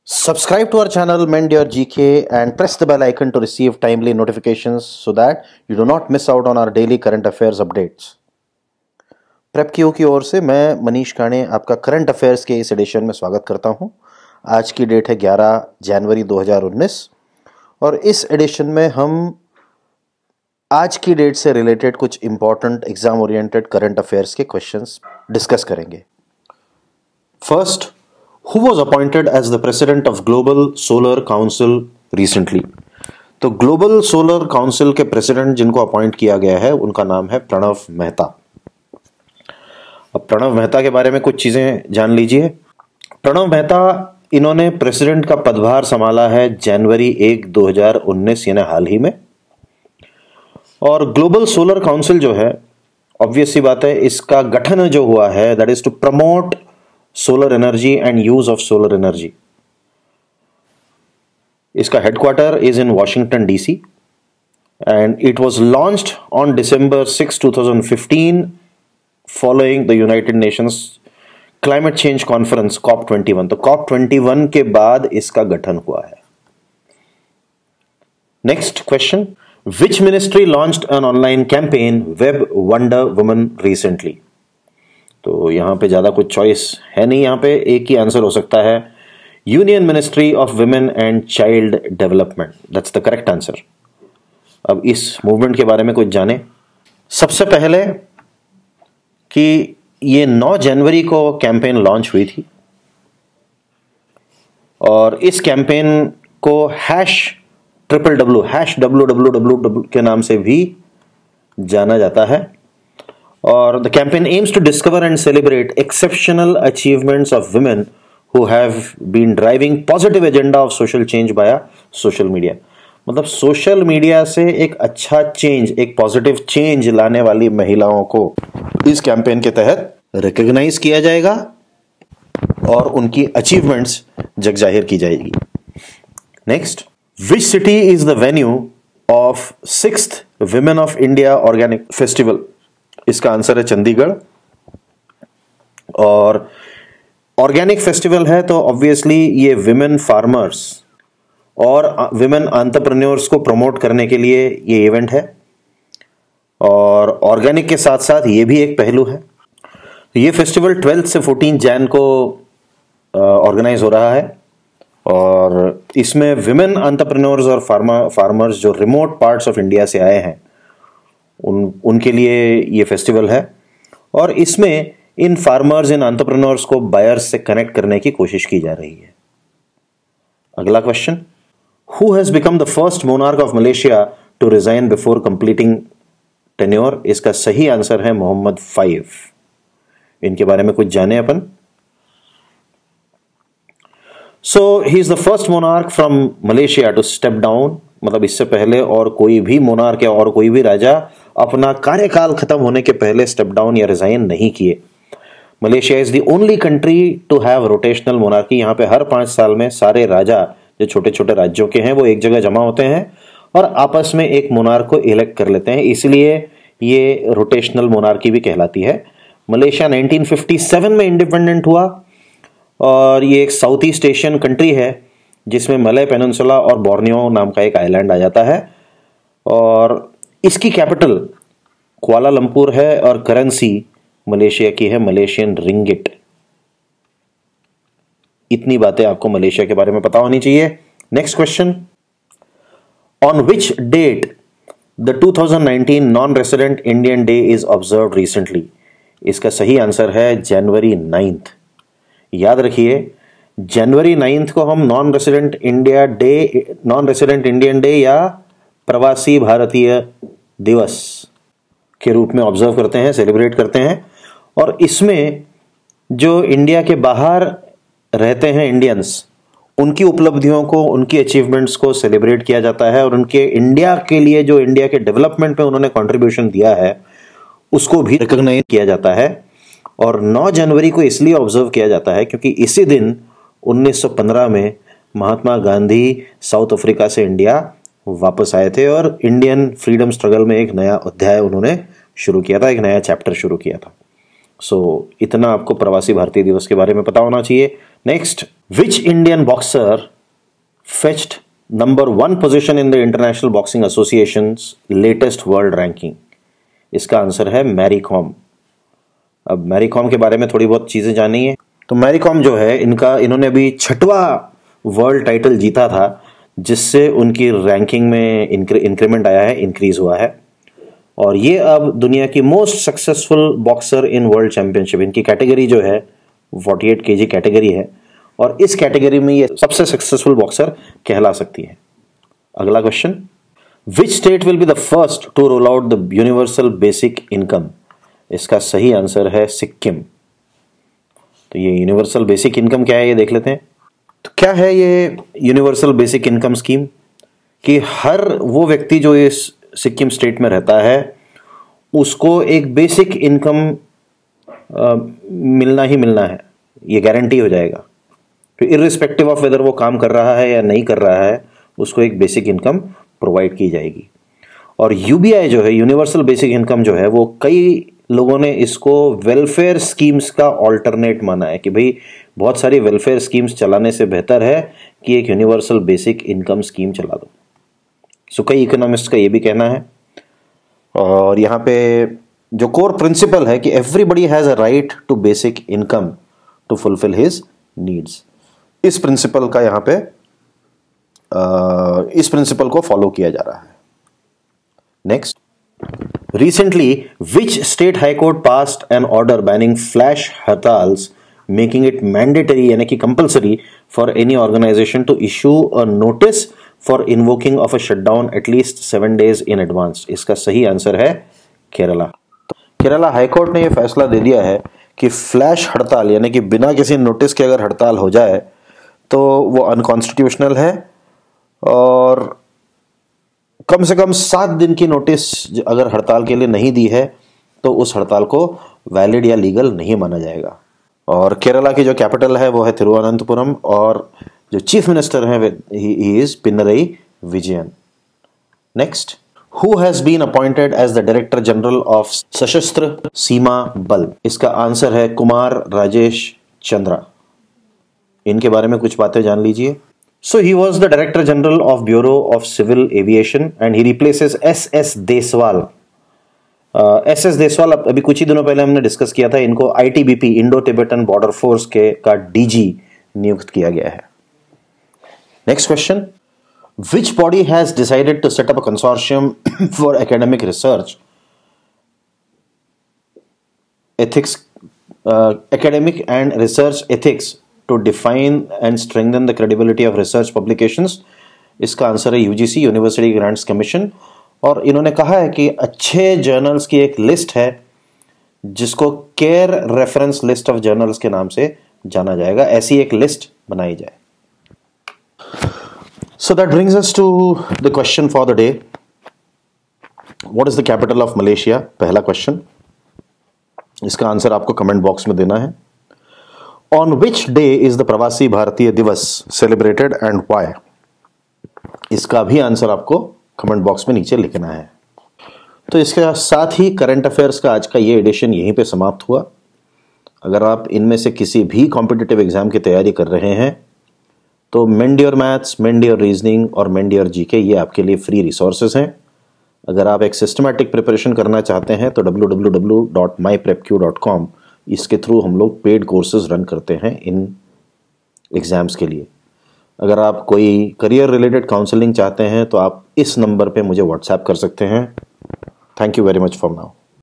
Subscribe to our channel Mend Your GK and press the bell icon to receive timely notifications so that you do not miss out on our daily current affairs updates. Prep Q की ओर से मैं मनीष काणे आपका current affairs के इस addition में स्वागत करता हूं। आज की डेट है 11 जनवरी 2019 और इस एडिशन में हम आज की डेट से रिलेटेड कुछ important exam oriented current affairs के क्वेश्चंस डिस्कस करेंगे। First, Who was appointed as the president of Global Solar Council recently? तो ग्लोबल सोलर काउंसिल के प्रेसिडेंट जिनको अपॉइंट किया गया है उनका नाम है प्रणव मेहता। अब प्रणव मेहता के बारे में कुछ चीजें जान लीजिए। प्रणव मेहता इन्होंने प्रेसिडेंट का पदभार संभाला है जनवरी 1, 2019 यानी हाल ही में। और ग्लोबल सोलर काउंसिल जो है, ऑब्वियस सी बात है, इसका गठन जो हुआ है that is to promote solar energy and use of solar energy. इसका headquarter is in Washington DC and it was launched on December 6, 2015 following the United Nations climate change conference COP21। तो COP21 के बाद इसका गठन हुआ है। Next question, which ministry launched an online campaign web wonder woman recently? तो यहां पे ज्यादा कुछ चॉइस है नहीं, यहां पे एक ही आंसर हो सकता है, union ministry of women and child development. That's the correct answer. अब इस मूवमेंट के बारे में कुछ जाने। सबसे पहले कि ये 9 जनवरी को कैंपेन लॉन्च हुई थी और इस कैंपेन को #WWW के नाम से भी जाना जाता है। और the campaign aims to discover and celebrate exceptional achievements of women who have been driving positive agenda of social change via social media। मतलब सोशल मीडिया से एक अच्छा चेंज, एक पॉजिटिव चेंज लाने वाली महिलाओं को इस कैंपेन के तहत रिकॉग्नाइज किया जाएगा और उनकी अचीवमेंट्स जग जाहिर की जाएगी। Next, which city is the venue of 6th women of India organic festival? इसका आंसर है चंडीगढ़। और ऑर्गेनिक फेस्टिवल है तो ऑब्वियसली ये विमेन फार्मर्स और विमेन एंटरप्रेन्योर्स को प्रमोट करने के लिए ये इवेंट है और ऑर्गेनिक के साथ साथ ये भी एक पहलू है। ये फेस्टिवल 12 से 14 जैन को ऑर्गेनाइज हो रहा है और इसमें विमेन एंटरप्रेन्योर्स और फार्मर्स जो रिमोट पार्ट्स ऑफ इंडिया से आए हैं उनके लिए ये फेस्टिवल है और इसमें इन फार्मर्स, इन एंटरप्रेन्योर्स को बायर्स से कनेक्ट करने की कोशिश की जा रही है। अगला question, who has become the first monarch of Malaysia to resign before completing tenure? इसका सही आंसर है मोहम्मद 5। इनके बारे में कुछ जाने अपन। So he is the first monarch from Malaysia to step down. मतलब इससे पहले और कोई भी मोनार्क या और कोई भी राजा अपना कार्यकाल खत्म होने के पहले स्टेप डाउन या रिजाइन नहीं किए। Malaysia is the only country to have rotational monarchy. यहां पे हर 5 साल में सारे राजा जो छोटे छोटे राज्यों के हैं वो एक जगह जमा होते हैं और आपस में एक मोनार्क को इलेक्ट कर लेते हैं, इसलिए ये रोटेशनल मोनार्की भी कहलाती है। मलेशिया 1957 में इंडिपेंडेंट हुआ और ये एक साउथ ईस्ट एशियन कंट्री है जिसमें मलय पेनिनसुला और बोर्नियो नाम का एक आइलैंड आ जाता है और इसकी कैपिटल कुआलालंपुर है और करेंसी मलेशिया की है मलेशियन रिंगिट। इतनी बातें आपको मलेशिया के बारे में पता होनी चाहिए। Next question, on which date the 2019 non resident Indian day is observed recently? इसका सही आंसर है जनवरी 9। याद रखिए, जनवरी 9 को हम नॉन रेसिडेंट इंडियन डे या प्रवासी भारतीय दिवस के रूप में ऑब्जर्व करते हैं, सेलिब्रेट करते हैं। और इसमें जो इंडिया के बाहर रहते हैं इंडियंस, उनकी उपलब्धियों को, उनकी अचीवमेंट्स को सेलिब्रेट किया जाता है और उनके इंडिया के लिए जो इंडिया के डेवलपमेंट में उन्होंने कंट्रीब्यूशन दिया है उसको भी रिकॉग्नाइज किया जाता है। और 9 जनवरी को इसलिए ऑब्जर्व किया जाता है क्योंकि इसी दिन 1915 में महात्मा गांधी साउथ अफ्रीका से इंडिया वापस आए थे और इंडियन फ्रीडम स्ट्रगल में एक नया अध्याय उन्होंने शुरू किया था, एक नया चैप्टर शुरू किया था। सो इतना आपको प्रवासी भारतीय दिवस के बारे में पता होना चाहिए। Next, which Indian boxer fetched number 1 position in the international boxing associations latest world ranking? इसका आंसर है मैरी कॉम। अब मैरी कॉम के बारे में थोड़ी बहुत चीजें जानी है। तो मैरी कॉम जो है, इन्होंने अभी 6वां वर्ल्ड टाइटल जीता था, जिससे उनकी रैंकिंग में इंक्रीमेंट आया है, इंक्रीज हुआ है, और ये अब दुनिया की most successful boxer in world championship, इनकी कैटेगरी जो है 48 केजी कैटेगरी है, और इस कैटेगरी में ये सबसे सक्सेसफुल बॉक्सर कहला सकती है। अगला question, which state will be the first to roll out the universal basic income? इसका सही आंसर है सिक्किम। तो ये यूनिवर्सल बेसिक इनकम क्या है, ये देख लेते हैं। तो क्या है ये यूनिवर्सल बेसिक इनकम स्कीम? कि हर वो व्यक्ति जो इस सिक्किम स्टेट में रहता है, उसको एक बेसिक इनकम मिलना ही मिलना है, ये गारंटी हो जाएगा। तो इर्रिस्पेक्टिव ऑफ वेदर वो काम कर रहा है या नहीं कर रहा है, उसको एक बेसिक इनकम प्रोवाइड की जाएगी। और यूबीआई जो है, यूनिवर्सल बेसिक इनकम जो है, वो कई लोगों ने इसको वेलफेयर स्कीम्स का ऑल्टरनेट माना है कि भाई बहुत सारी वेलफेयर स्कीम्स चलाने से बेहतर है कि एक यूनिवर्सल बेसिक इनकम स्कीम चला दो। सो कई इकोनॉमिस्ट का ये भी कहना है। और यहाँ पे जो कोर प्रिंसिपल है कि everybody has a right to basic income to fulfil his needs, इस प्रिंसिपल का यहाँ पे इस प्रिंसिपल को फॉलो किया जा रहा है। Next, recently which state high court passed an order banning flash hartals, making it mandatory यानी कि compulsory for any organization to issue a notice for invoking of a shutdown at least 7 days in advance? इसका सही answer है Kerala. Kerala high court ने यह फैसला दे दिया है कि फ्लैश हड़ताल यानी कि बिना किसी नोटिस के अगर हड़ताल हो जाए तो वो अनकॉन्स्टिट्यूशनल है, और कम से कम 7 दिन की नोटिस अगर हड़ताल के लिए नहीं दी है तो उस हड़ताल को वैलिड या लीगल नहीं माना जाएगा। और केरला की जो कैपिटल है वो है तिरुवनंतपुरम, और जो चीफ मिनिस्टर है he is Pinarayi Vijayan. Next, who has been appointed as the director general of Sashastra Seema बल? इसका आंसर है कुमार राजेश चंद्रा। इनके बारे में कुछ बातें जान लीजिए। So he was the Director General of Bureau of Civil Aviation and he replaces S.S. Deswal. S.S. Deswal अभी कुछ ही दिनों पहले हमने डिस्कस किया था, इनको ITBP Indo Tibetan border force के का DG नियुक्त किया गया है। Next question, which body has decided to set up a consortium for academic research ethics, academic and research ethics to define and strengthen the credibility of research publications? इसका answer है UGC, university grants commission. और इन्होंने कहा है कि अच्छे journals की एक लिस्ट है जिसको care reference list of journals के नाम से जाना जाएगा, ऐसी एक लिस्ट बनाई जाए। So that brings us to the question for the day, what is the capital of Malaysia? पहला क्वेश्चन, इसका आंसर आपको कमेंट बॉक्स में देना है। On which day is the प्रवासी भारतीय दिवस celebrated and why? इसका भी आंसर आपको कमेंट बॉक्स में नीचे लिखना है। तो इसके साथ ही करंट अफेयर्स का आज का ये एडिशन यहीं पे समाप्त हुआ। अगर आप इनमें से किसी भी कॉम्पिटिटिव एग्जाम की तैयारी कर रहे हैं तो मेंड your maths, mend your reasoning और मेंड योर जीके ये आपके लिए फ्री रिसोर्सेज हैं। अगर आप एक सिस्टमैटिक प्रिपरेशन करना चाहते हैं तो www.myprepq.com, इसके थ्रू हम लोग पेड कोर्सेज रन करते हैं इन एग्ज़ाम्स के लिए। अगर आप कोई करियर रिलेटेड काउंसलिंग चाहते हैं तो आप इस नंबर पे मुझे व्हाट्सएप कर सकते हैं। Thank you very much for now.